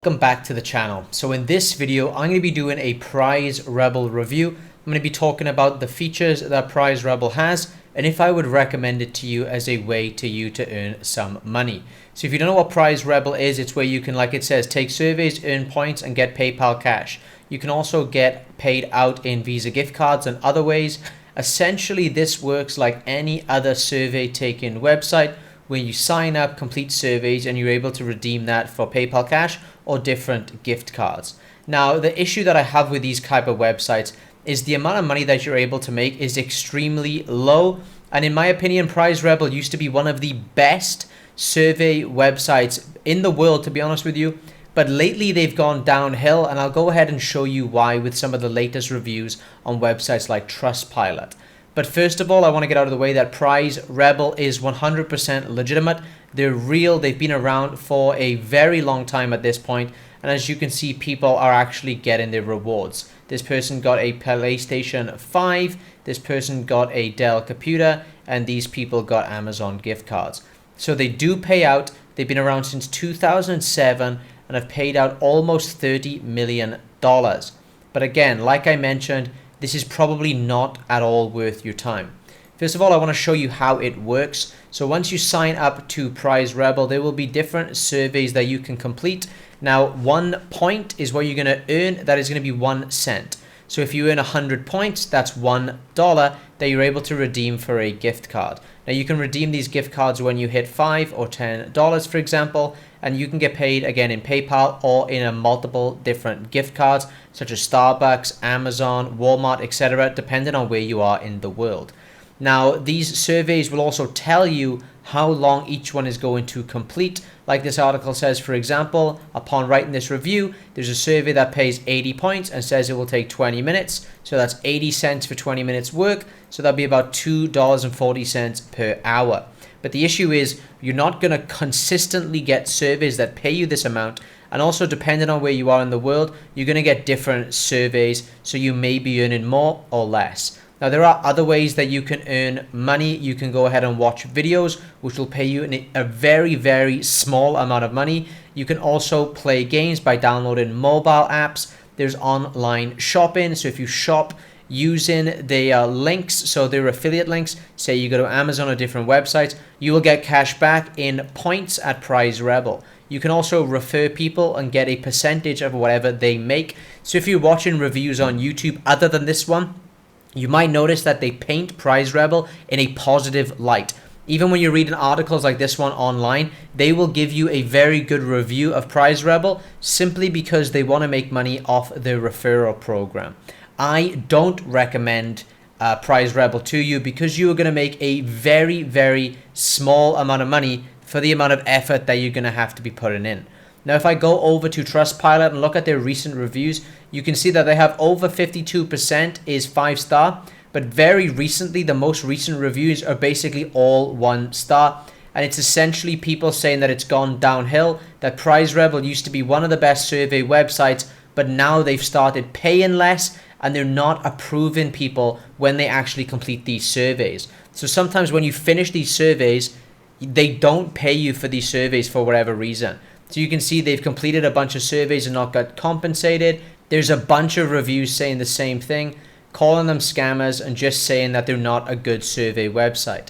Welcome back to the channel. So in this video, I'm going to be doing a PrizeRebel review. I'm going to be talking about the features that PrizeRebel has and if I would recommend it to you as a way to earn some money. So if you don't know what PrizeRebel is, it's where you can, like it says, take surveys, earn points, and get PayPal cash. You can also get paid out in Visa gift cards and other ways. Essentially, this works like any other survey taking website where you sign up, complete surveys, and you're able to redeem that for PayPal cash or different gift cards. Now, the issue that I have with these type of websites is the amount of money that you're able to make is extremely low. And in my opinion, PrizeRebel used to be one of the best survey websites in the world, to be honest with you. But lately they've gone downhill, and I'll go ahead and show you why with some of the latest reviews on websites like Trustpilot. But first of all, I want to get out of the way that PrizeRebel is 100% legitimate. They're real. They've been around for a very long time at this point. And as you can see, people are actually getting their rewards. This person got a PlayStation 5. This person got a Dell computer. And these people got Amazon gift cards. So they do pay out. They've been around since 2007 and have paid out almost $30 million. But again, like I mentioned, this is probably not at all worth your time. First of all, I want to show you how it works. So once you sign up to PrizeRebel, there will be different surveys that you can complete. Now, 1 point is what you're going to earn. That is going to be 1 cent. So if you earn 100 points, that's $1 that you're able to redeem for a gift card. Now, you can redeem these gift cards when you hit $5 or $10, for example, and you can get paid again in PayPal or in a multiple different gift cards, such as Starbucks, Amazon, Walmart, etc., depending on where you are in the world. Now, these surveys will also tell you how long each one is going to complete. Like this article says, for example, upon writing this review, there's a survey that pays 80 points and says it will take 20 minutes. So that's 80 cents for 20 minutes work. So that'll be about $2.40 per hour. But the issue is you're not going to consistently get surveys that pay you this amount. And also, depending on where you are in the world, you're going to get different surveys. So you may be earning more or less. Now, there are other ways that you can earn money. You can go ahead and watch videos, which will pay you a very, very small amount of money. You can also play games by downloading mobile apps. There's online shopping. So if you shop using their links, so their affiliate links, say you go to Amazon or different websites, you will get cash back in points at PrizeRebel. You can also refer people and get a percentage of whatever they make. So if you're watching reviews on YouTube other than this one, you might notice that they paint PrizeRebel in a positive light. Even when you're reading articles like this one online, they will give you a very good review of PrizeRebel simply because they want to make money off their referral program. I don't recommend PrizeRebel to you because you are going to make a very, very small amount of money for the amount of effort that you're going to have to be putting in. Now, if I go over to Trustpilot and look at their recent reviews, you can see that they have over 52% is 5-star, but very recently, the most recent reviews are basically all 1-star. And it's essentially people saying that it's gone downhill, that PrizeRebel used to be one of the best survey websites, but now they've started paying less and they're not approving people when they actually complete these surveys. So sometimes when you finish these surveys, they don't pay you for these surveys for whatever reason. So you can see they've completed a bunch of surveys and not got compensated. There's a bunch of reviews saying the same thing, calling them scammers and just saying that they're not a good survey website.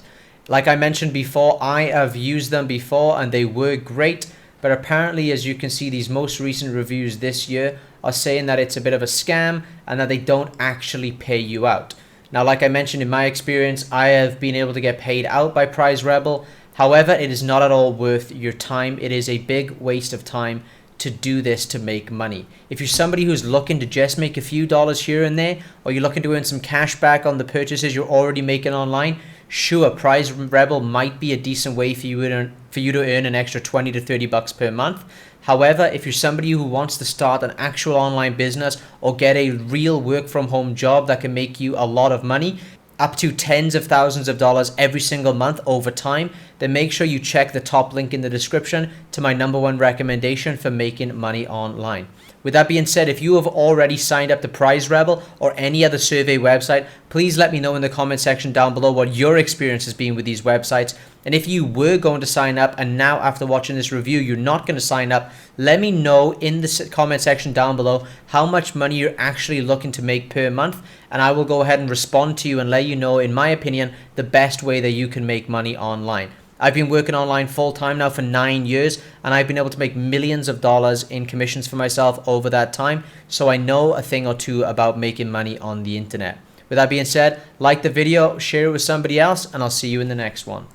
Like I mentioned before, I have used them before and they were great. But apparently, as you can see, these most recent reviews this year are saying that it's a bit of a scam and that they don't actually pay you out. Now, like I mentioned, in my experience, I have been able to get paid out by PrizeRebel. However, it is not at all worth your time. It is a big waste of time to do this to make money. If you're somebody who's looking to just make a few dollars here and there, or you're looking to earn some cash back on the purchases you're already making online, sure, PrizeRebel might be a decent way for you to earn an extra 20 to 30 bucks per month. However, if you're somebody who wants to start an actual online business or get a real work from home job that can make you a lot of money, up to tens of thousands of dollars every single month over time, then make sure you check the top link in the description to my #1 recommendation for making money online. With that being said, if you have already signed up to PrizeRebel or any other survey website, please let me know in the comment section down below what your experience has been with these websites. And if you were going to sign up and now after watching this review you're not going to sign up, let me know in the comment section down below how much money you're actually looking to make per month, and I will go ahead and respond to you and let you know, in my opinion, the best way that you can make money online. I've been working online full time now for 9 years, and I've been able to make millions of dollars in commissions for myself over that time, so I know a thing or two about making money on the internet. With that being said, like the video, share it with somebody else, and I'll see you in the next one.